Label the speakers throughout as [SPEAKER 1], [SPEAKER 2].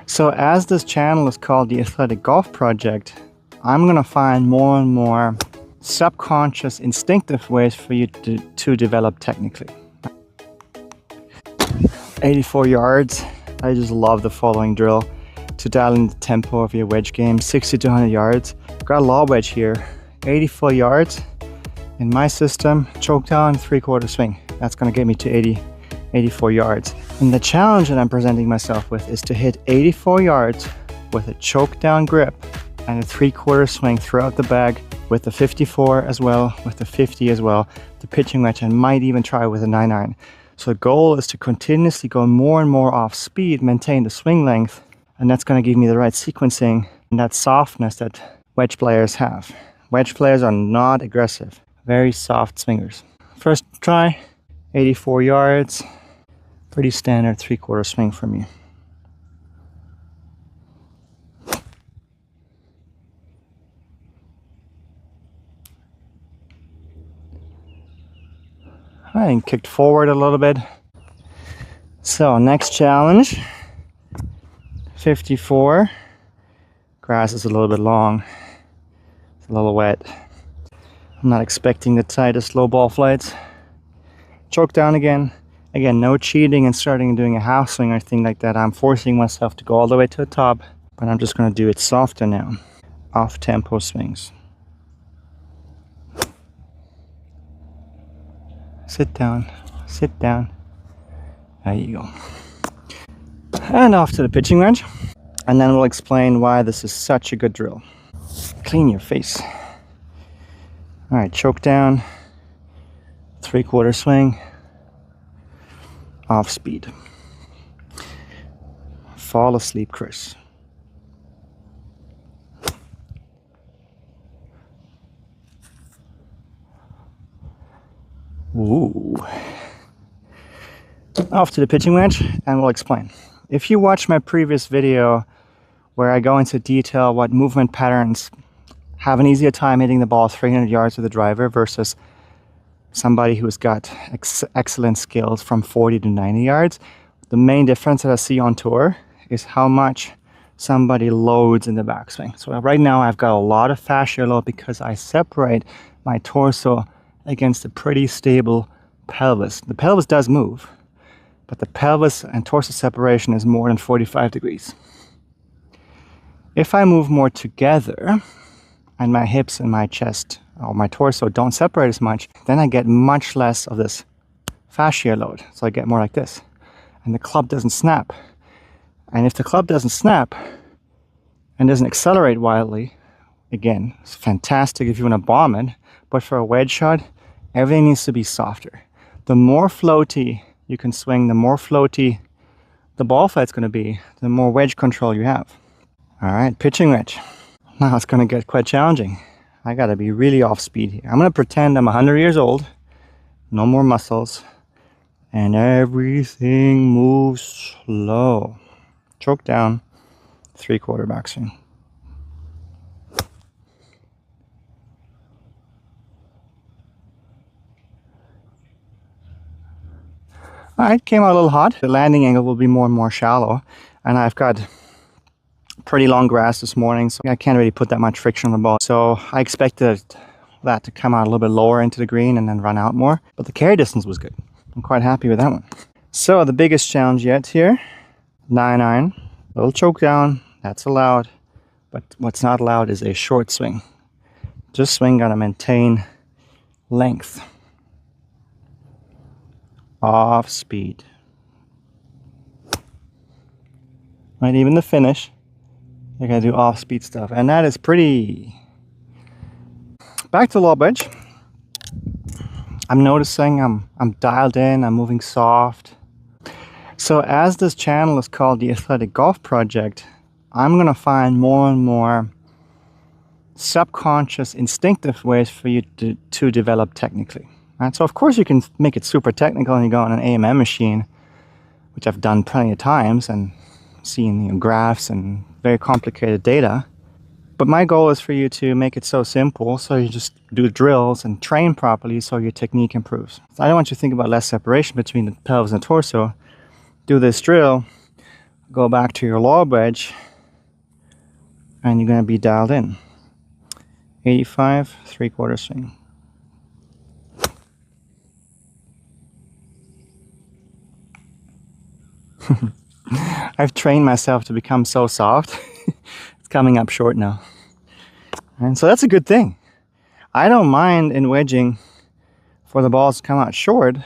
[SPEAKER 1] So as this channel is called the Athletic Golf Project, I'm going to find more and more subconscious, instinctive ways for you to develop technically. 84 yards. I just love the following drill to dial in the tempo of your wedge game. 60 to 100 yards. Got a lob wedge here. 84 yards. In my system, choke down, 3/4 swing. That's going to get me to 84 yards. And the challenge that I'm presenting myself with is to hit 84 yards with a choke down grip and a 3/4 swing throughout the bag with the 54 as well, with the 50 as well, the pitching wedge, and might even try with a 9-iron. So the goal is to continuously go more and more off speed, maintain the swing length, and that's going to give me the right sequencing and that softness that wedge players have. Wedge players are not aggressive, very soft swingers. First try, 84 yards, pretty standard 3/4 swing for me. And kicked forward a little bit. So next challenge, 54. Grass is a little bit long. It's a little wet. I'm not expecting the tightest low ball flights. Choke down again. Again, no cheating and starting and doing a half swing or anything like that. I'm forcing myself to go all the way to the top, but I'm just going to do it softer now. Off tempo swings. Sit down, sit down. There you go. And off to the pitching wedge. And then we'll explain why this is such a good drill. Clean your face. All right, choke down, 3/4 swing, off speed. Fall asleep, Chris. Ooh. Off to the pitching wedge, and we'll explain. If you watch my previous video where I go into detail what movement patterns have an easier time hitting the ball 300 yards with a driver versus somebody who's got excellent skills from 40 to 90 yards, the main difference that I see on tour is how much somebody loads in the backswing. So right now I've got a lot of fascia load because I separate my torso against a pretty stable pelvis. The pelvis does move, but the pelvis and torso separation is more than 45 degrees. If I move more together and my hips and my chest or my torso don't separate as much, then I get much less of this fascia load. So I get more like this, and the club doesn't snap. And if the club doesn't snap and doesn't accelerate wildly, again, it's fantastic if you want to bomb it, but for a wedge shot, everything needs to be softer. The more floaty you can swing, the more floaty the ball flight's going to be, the more wedge control you have. All right, pitching wedge. Now it's going to get quite challenging. I got to be really off speed here. I'm going to pretend I'm 100 years old, no more muscles, and everything moves slow. Choke down, 3/4 backswing. Alright, came out a little hot. The landing angle will be more and more shallow, and I've got pretty long grass this morning, so I can't really put that much friction on the ball. So I expected that to come out a little bit lower into the green and then run out more, but the carry distance was good. I'm quite happy with that one. So the biggest challenge yet here, 9-iron, little choke down, that's allowed, but what's not allowed is a short swing. Just swing, gotta maintain length. Off speed. Right, even the finish, I gotta do off speed stuff, and that is pretty. Back to lob wedge. I'm noticing I'm dialed in, I'm moving soft. So as this channel is called the Athletic Golf Project, I'm gonna find more and more subconscious, instinctive ways for you to develop technically. Right? So of course you can make it super technical and you go on an AMM machine, which I've done plenty of times and seen graphs and very complicated data. But my goal is for you to make it so simple, so you just do drills and train properly so your technique improves. So I don't want you to think about less separation between the pelvis and the torso. Do this drill, go back to your lob wedge and you're going to be dialed in. 85, 3/4 swing. I've trained myself to become so soft. It's coming up short now. And so that's a good thing. I don't mind in wedging for the balls to come out short.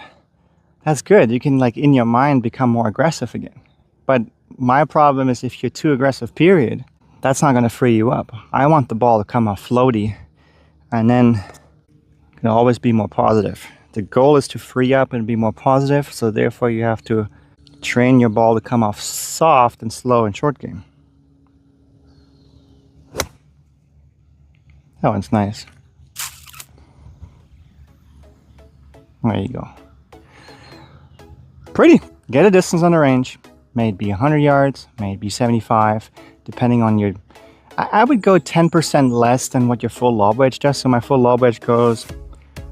[SPEAKER 1] That's good. You can, like, in your mind become more aggressive again. But my problem is if you're too aggressive, period, that's not going to free you up. I want the ball to come off floaty and then can always be more positive. The goal is to free up and be more positive, so therefore you have to train your ball to come off soft and slow in short game. That one's nice. There you go. Pretty. Get a distance on the range. May it be 100 yards, may it be 75, depending on your... I would go 10% less than what your full lob wedge does. So my full lob wedge goes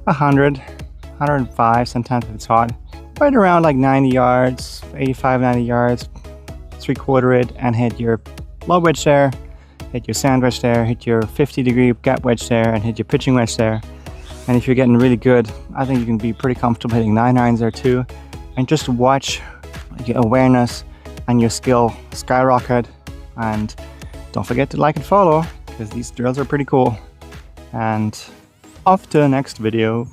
[SPEAKER 1] 100, 105, sometimes if it's hot. Right around like 90 yards, 85, 90 yards, 3/4 it, and hit your lob wedge there, hit your sand wedge there, hit your 50-degree gap wedge there, and hit your pitching wedge there. And if you're getting really good, I think you can be pretty comfortable hitting 9-irons there too. And just watch your awareness and your skill skyrocket. And don't forget to like and follow, because these drills are pretty cool. And off to the next video.